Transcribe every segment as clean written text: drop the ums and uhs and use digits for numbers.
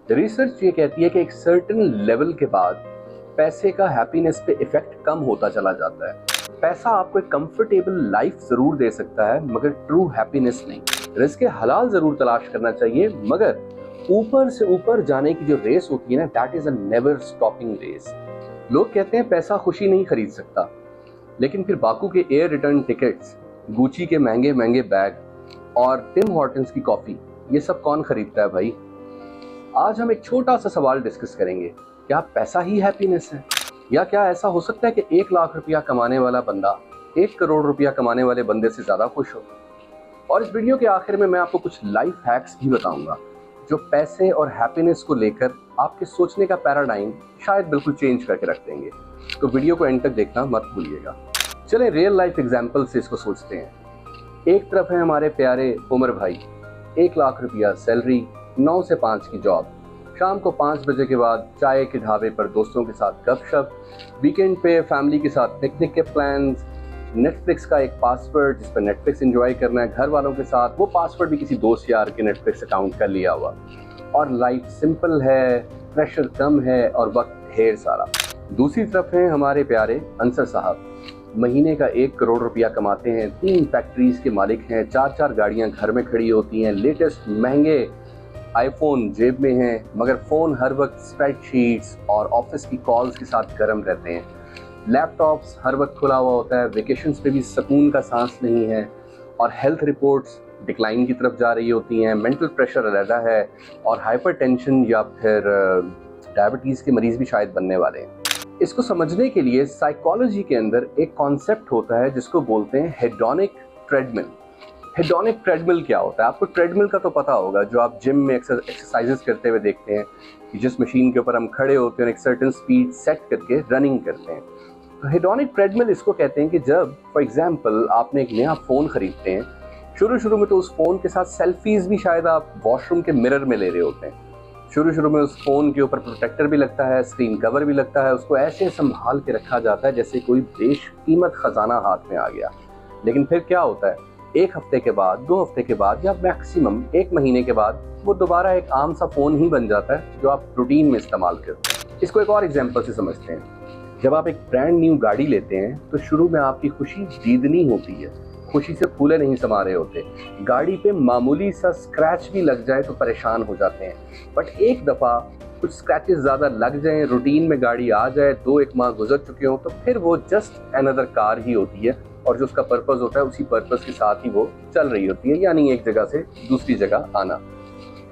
Research ये कहती है कि एक सर्टेन लेवल के बाद पैसे का हैप्पीनेस पे इफेक्ट कम होता चला जाता है। पैसा आपको एक कंफर्टेबल लाइफ जरूर दे सकता है, मगर ट्रू हैप्पीनेस नहीं। रिस्क हलाल जरूर तलाश करना चाहिए, मगर ऊपर से ऊपर जाने की जो रेस होती है ना, that is a never stopping race. लोग कहते हैं पैसा खुशी नहीं खरीद सकता, लेकिन फिर बाकू के एयर रिटर्न टिकट्स, गुची के महंगे महंगे बैग और टिम हॉर्टन्स की कॉफी, ये सब कौन खरीदता है भाई? आज हम एक छोटा सा सवाल डिस्कस करेंगे, क्या पैसा ही हैप्पीनेस है? या क्या ऐसा हो सकता है कि 1 लाख रुपया कमाने वाला बंदा 1 करोड़ रुपया कमाने वाले बंदे से ज्यादा खुश हो? और इस वीडियो के आखिर में मैं आपको कुछ लाइफ हैक्स भी बताऊंगा जो पैसे और हैप्पीनेस को लेकर आपके सोचने का पैराडाइम शायद बिल्कुल चेंज करके रख देंगे। तो वीडियो को एंड तक देखना मत भूलिएगा। चलें रियल लाइफ एग्जाम्पल से इसको सोचते हैं। एक तरफ है हमारे प्यारे उमर भाई, 1 लाख रुपया सैलरी, 9 से 5 की जॉब, शाम को 5 बजे के बाद चाय के ढाबे पर दोस्तों के साथ गपशप, वीकेंड पे फैमिली के साथ पिकनिक के प्लान्स, नेटफ्लिक्स का एक पासवर्ड जिस पर नेटफ्लिक्स एंजॉय करना है घर वालों के साथ, वो पासवर्ड भी किसी दोस्त यार के नेटफ्लिक्स अकाउंट का लिया हुआ। और लाइफ सिंपल है, प्रेशर कम है और वक्त ढेर सारा। दूसरी तरफ हैं हमारे प्यारे अंसर साहब, महीने का 1 करोड़ रुपया कमाते हैं, 3 फैक्ट्रीज के मालिक हैं, 4 गाड़ियां घर में खड़ी होती हैं, लेटेस्ट महंगे आईफोन जेब में हैं, मगर फ़ोन हर वक्त स्प्रेडशीट्स और ऑफिस की कॉल्स के साथ गर्म रहते हैं। लैपटॉप्स हर वक्त खुला हुआ होता है, वेकेशंस पे भी सुकून का सांस नहीं है, और हेल्थ रिपोर्ट्स डिक्लाइन की तरफ जा रही होती हैं, मेंटल प्रेशर अलहदा है, और हाइपरटेंशन या फिर डायबिटीज़ के मरीज़ भी शायद बनने वाले हैं। इसको समझने के लिए साइकोलॉजी के अंदर एक कॉन्सेप्ट होता है जिसको बोलते हैं हेडोनिक ट्रेडमिल। हेडोनिक ट्रेडमिल क्या होता है? आपको ट्रेडमिल का तो पता होगा, जो आप जिम में एक्सरसाइजेस करते हुए देखते हैं कि जिस मशीन के ऊपर हम खड़े होते हैं और एक सर्टेन स्पीड सेट करके रनिंग करते हैं। तो हेडोनिक ट्रेडमिल इसको कहते हैं कि जब फॉर एग्जांपल आपने एक नया फ़ोन खरीदते हैं, शुरू में तो उस फ़ोन के साथ सेल्फीज़ भी शायद आप वॉशरूम के मिरर में ले रहे होते हैं। शुरू में उस फ़ोन के ऊपर प्रोटेक्टर भी लगता है, स्क्रीन कवर भी लगता है, उसको ऐसे संभाल के रखा जाता है जैसे कोई बेशकीमत ख़जाना हाथ में आ गया। लेकिन फिर क्या होता है, 1 हफ्ते के बाद, 2 हफ्ते के बाद या मैक्सिमम 1 महीने के बाद वो दोबारा एक आम सा फ़ोन ही बन जाता है जो आप रूटीन में इस्तेमाल करते हैं। इसको एक और एग्जांपल से समझते हैं। जब आप एक ब्रांड न्यू गाड़ी लेते हैं तो शुरू में आपकी खुशी दीदनी होती है, खुशी से फूले नहीं समा रहे होते। गाड़ी पे मामूली सा स्क्रैच भी लग जाए तो परेशान हो जाते हैं, बट एक दफ़ा कुछ स्क्रैचेस ज़्यादा लग जाएं, रूटीन में गाड़ी आ जाए, 2-1 माह गुजर चुके हों, तो फिर वो जस्ट अनदर कार ही होती है, और जो उसका पर्पस होता है उसी पर्पस के साथ ही वो चल रही होती है, यानी एक जगह से दूसरी जगह आना।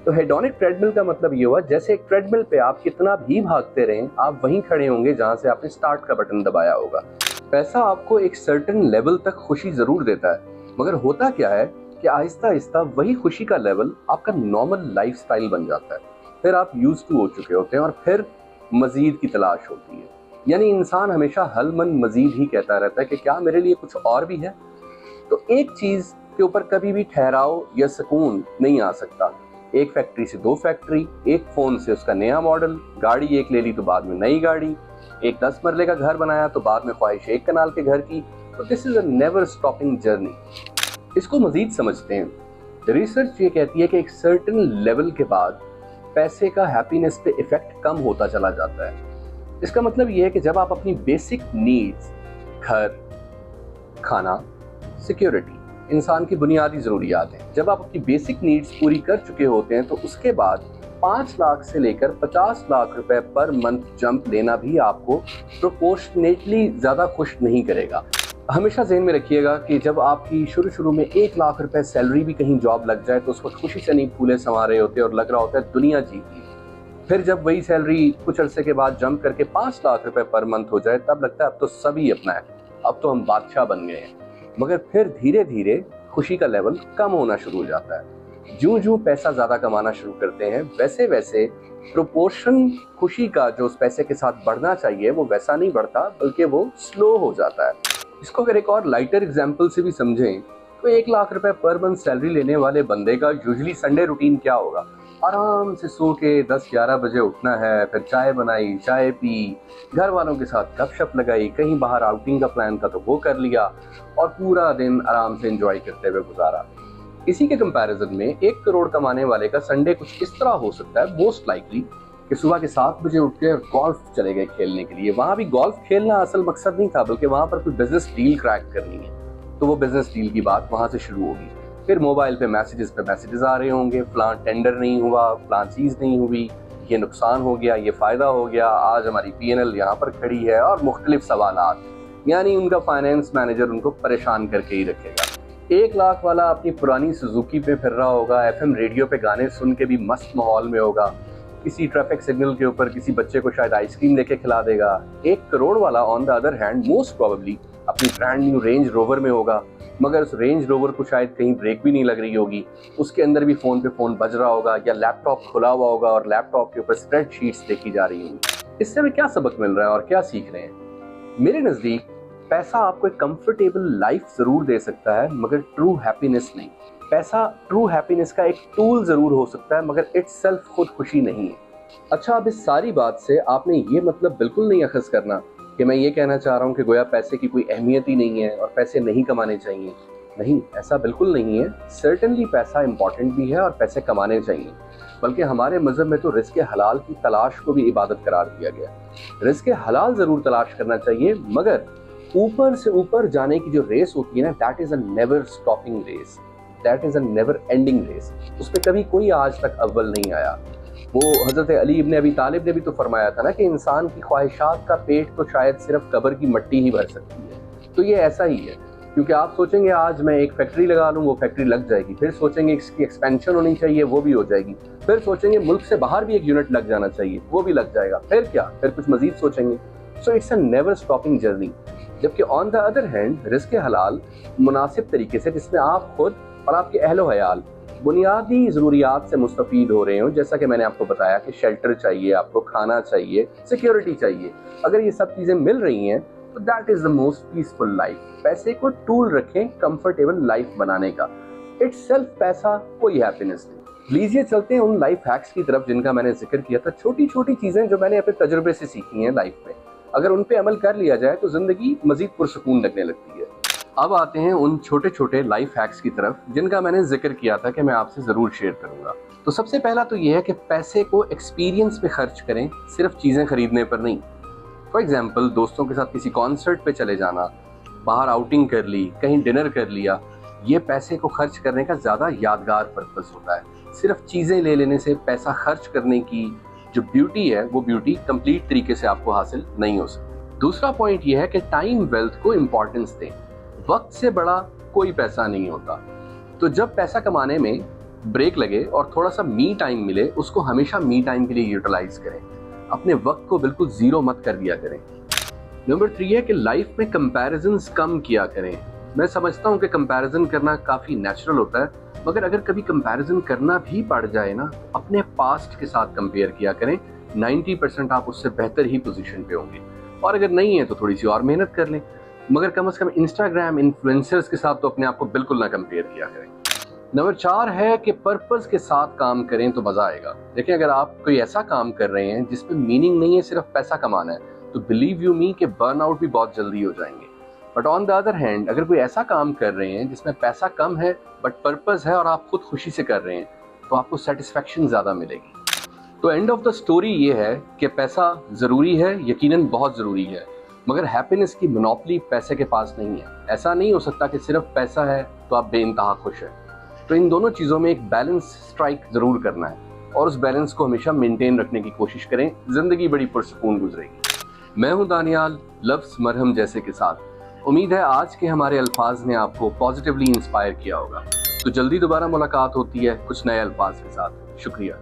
तो हेडोनिक ट्रेडमिल का मतलब ये हुआ, जैसे एक ट्रेडमिल पे आप कितना भी भागते रहें, आप वहीं खड़े होंगे जहाँ से आपने स्टार्ट का बटन दबाया होगा। पैसा आपको एक सर्टेन लेवल तक खुशी जरूर देता है, मगर होता क्या है कि आहिस्ता आहिस्ता वही खुशी का लेवल आपका नॉर्मल लाइफस्टाइल बन जाता है। फिर आप यूज्ड टू हो चुके होते हैं और फिर मजीद की तलाश होती है। यानी इंसान हमेशा हल मन मजीद ही कहता रहता है कि क्या मेरे लिए कुछ और भी है। तो एक चीज के ऊपर कभी भी ठहराव या सुकून नहीं आ सकता। एक फैक्ट्री से 2 फैक्ट्री, एक फोन से उसका नया मॉडल, गाड़ी एक ले ली तो बाद में नई गाड़ी, एक 10 मरले का घर बनाया तो बाद में ख्वाहिश 1 कनाल के घर की। तो this is a never stopping journey. इसको मजीद समझते हैं। रिसर्च ये कहती है कि एक सर्टेन लेवल के बाद पैसे का हैप्पीनेस पे इफेक्ट कम होता चला जाता है। इसका मतलब ये है कि जब आप अपनी बेसिक नीड्स, घर, खाना, सिक्योरिटी, इंसान की बुनियादी ज़रूरियात हैं, जब आप अपनी बेसिक नीड्स पूरी कर चुके होते हैं, तो उसके बाद 5 लाख से लेकर 50 लाख रुपए पर मंथ जंप लेना भी आपको प्रोपोर्शनेटली ज़्यादा खुश नहीं करेगा। हमेशा ज़हन में रखिएगा कि जब आपकी शुरू में 1 लाख रुपए सैलरी भी कहीं जॉब लग जाए तो उस वक्त खुशी से नहीं फूले समा रहे होते और लग रहा होता है दुनिया जीत ली। फिर जब वही सैलरी कुछ अरसे के बाद जंप करके 5 लाख रुपए पर मंथ हो जाए, तब लगता है अब तो सभी अपना है, अब तो हम बादशाह बन गए हैं। मगर फिर धीरे धीरे खुशी का लेवल कम होना शुरू हो जाता है। ज्यों पैसा ज्यादा कमाना शुरू करते हैं, वैसे वैसे प्रोपोर्शन खुशी का जो उस पैसे के साथ बढ़ना चाहिए वो वैसा नहीं बढ़ता, बल्कि वो स्लो हो जाता है। इसको अगर एक और लाइटर एग्जाम्पल से भी समझें तो 1 लाख रुपए पर मंथ सैलरी लेने वाले बंदे का यूजुअली संडे रूटीन क्या होगा? आराम से सो के 10-11 बजे उठना है, फिर चाय बनाई, चाय पी, घर वालों के साथ गपशप लगाई, कहीं बाहर आउटिंग का प्लान था तो वो कर लिया, और पूरा दिन आराम से एंजॉय करते हुए गुजारा। इसी के कंपैरिजन में 1 करोड़ कमाने वाले का संडे कुछ इस तरह हो सकता है मोस्ट लाइकली कि सुबह के 7 बजे उठ के गोल्फ चले गए खेलने के लिए। वहां भी गोल्फ खेलना असल मकसद नहीं था, बल्कि वहां पर कोई बिजनेस डील क्रैक करनी है, तो वो बिजनेस डील की बात वहां से शुरू होगी। फिर मोबाइल पे मैसेजेस आ रहे होंगे, फलां टेंडर नहीं हुआ, फलां चीज नहीं हुई, ये नुकसान हो गया, ये फायदा हो गया, आज हमारी PNL यहाँ पर खड़ी है, और मुख्तलिफ सवालात। यानी उनका फाइनेंस मैनेजर उनको परेशान करके ही रखेगा। 1 लाख वाला अपनी पुरानी सुजुकी पे फिर रहा होगा, FM रेडियो पे गाने सुन के भी मस्त माहौल में होगा, किसी ट्रैफिक सिग्नल के ऊपर किसी बच्चे को शायद आइसक्रीम लेके खिला देगा। 1 करोड़ वाला on the other hand most probably अपनी ब्रांड न्यू रेंज रोवर में होगा, मगर उस रेंज रोवर को शायद कहीं ब्रेक भी नहीं लग रही होगी, उसके अंदर भी फोन पे फोन बज रहा होगा, या लैपटॉप खुला हुआ होगा और लैपटॉप के ऊपर स्प्रेडशीट्स देखी जा रही होंगी। इससे हमें क्या सबक मिल रहा है और क्या सीख रहे हैं? मेरे नजदीक पैसा आपको एक कंफर्टेबल लाइफ जरूर दे सकता है, मगर ट्रू हैप्पीनेस नहीं। पैसा ट्रू हैप्पीनेस का एक टूल जरूर हो सकता है, मगर इटसेल्फ खुद खुशी नहीं है। अच्छा, अब इस सारी बात से आपने ये मतलब बिल्कुल नहीं अखज़ करना कि मैं ये कहना चाह रहा हूँ कि गोया पैसे की कोई अहमियत ही नहीं है और पैसे नहीं कमाने चाहिए। नहीं, ऐसा बिल्कुल नहीं है। सर्टेनली पैसा इंपॉर्टेंट भी है और पैसे कमाने चाहिए, बल्कि हमारे मजहब में तो रिज़्क़ हलाल की तलाश को भी इबादत करार दिया गया। रिज़्क़ हलाल ज़रूर तलाश करना चाहिए, मगर ऊपर से ऊपर जाने की जो रेस होती है ना, that is a never stopping race, that is a never ending race. उसमें कभी कोई आज तक अव्वल नहीं आया। वो हज़रत अली इब्न अबी तालिब ने भी तो फरमाया था ना कि इंसान की ख्वाहिशात का पेट तो शायद सिर्फ कब्र की मिट्टी ही भर सकती है। तो ये ऐसा ही है, क्योंकि आप सोचेंगे आज मैं एक फैक्ट्री लगा लूँ, वो फैक्ट्री लग जाएगी, फिर सोचेंगे इसकी एक्सपेंशन होनी चाहिए, वो भी हो जाएगी, फिर सोचेंगे मुल्क से बाहर भी एक यूनिट लग जाना चाहिए, वो भी लग जाएगा, फिर क्या, फिर कुछ मजीद सोचेंगे। So it's a never stopping journey. जबकि ऑन द अदर हैंड रिज़्क़ हलाल मुनासिब तरीके से, जिसमें आप खुद और आपके अहलो हयाल बुनियादी ज़रूरियात से मुस्तफ़ीद हो रहे हो, जैसा कि मैंने आपको बताया कि शेल्टर चाहिए, आपको खाना चाहिए, सिक्योरिटी चाहिए, अगर ये सब चीज़ें मिल रही हैं तो that is the most peaceful life. पैसे को टूल रखें कंफर्टेबल लाइफ बनाने का, इटसेल्फ पैसा कोई हैप्पीनेस नहीं। लीजिए चलते हैं उन लाइफ हैक्स की तरफ जिनका मैंने जिक्र किया था। छोटी छोटी चीज़ें जो मैंने अपने तजुर्बे से सीखी हैं लाइफ में, अगर उन पे अमल कर लिया जाए तो ज़िंदगी मज़ीद पुरसुकून लगने लगती है। अब आते हैं उन छोटे छोटे लाइफ हैक्स की तरफ जिनका मैंने जिक्र किया था कि मैं आपसे ज़रूर शेयर करूंगा। तो सबसे पहला तो ये है कि पैसे को एक्सपीरियंस पे खर्च करें, सिर्फ चीज़ें खरीदने पर नहीं। फॉर एग्जाम्पल, दोस्तों के साथ किसी कॉन्सर्ट पे चले जाना, बाहर आउटिंग कर ली, कहीं डिनर कर लिया, ये पैसे को खर्च करने का ज़्यादा यादगार पर्पस होता है। सिर्फ चीज़ें ले लेने से पैसा खर्च करने की जो ब्यूटी है, वो ब्यूटी कंप्लीट तरीके से आपको हासिल नहीं हो सकती। दूसरा पॉइंट ये है कि टाइम वेल्थ को इम्पोर्टेंस दें। वक्त से बड़ा कोई पैसा नहीं होता। तो जब पैसा कमाने में ब्रेक लगे और थोड़ा सा मी टाइम मिले, उसको हमेशा मी टाइम के लिए यूटिलाइज करें। अपने वक्त को बिल्कुल जीरो मत कर दिया करें। नंबर 3 है कि लाइफ में कंपैरिजंस कम किया करें। मैं समझता हूँ कि कंपैरिजन करना काफ़ी नेचुरल होता है, मगर अगर कभी कंपैरिजन करना भी पड़ जाए ना, अपने पास्ट के साथ कंपेयर किया करें। 90% आप उससे बेहतर ही पोजीशन पे होंगे, और अगर नहीं है तो थोड़ी सी और मेहनत कर लें, मगर कम से कम इंस्टाग्राम इन्फ्लुएंसर्स के साथ तो अपने आप को बिल्कुल ना कंपेयर किया करें। नंबर 4 है कि पर्पस के साथ काम करें तो मजा आएगा। देखिए, अगर आप कोई ऐसा काम कर रहे हैं जिसमें मीनिंग नहीं है, सिर्फ पैसा कमाना है, तो बिलीव यू मी कि बर्नआउट भी बहुत जल्दी हो जाएंगे। But on the other hand, अगर कोई ऐसा काम कर रहे हैं जिसमें पैसा कम है बट पर्पस है और आप खुद खुशी से कर रहे हैं, तो आपको सेटिस्फेक्शन ज़्यादा मिलेगी। तो एंड ऑफ द स्टोरी ये है कि पैसा ज़रूरी है, यकीनन बहुत ज़रूरी है, मगर हैप्पीनेस की मोनोपोली पैसे के पास नहीं है। ऐसा नहीं हो सकता कि सिर्फ पैसा है तो आप बेइंतहा खुश हैं। तो इन दोनों चीज़ों में एक बैलेंस स्ट्राइक ज़रूर करना है, और उस बैलेंस को हमेशा मेंटेन रखने की कोशिश करें। ज़िंदगी बड़ी पुरसुकून गुजरेगी। मैं हूं दानियाल, लफ्ज़ मरहम जैसे के साथ। उम्मीद है आज के हमारे अल्फाज ने आपको पॉजिटिवली इंस्पायर किया होगा। तो जल्दी दोबारा मुलाकात होती है कुछ नए अल्फाज के साथ। शुक्रिया।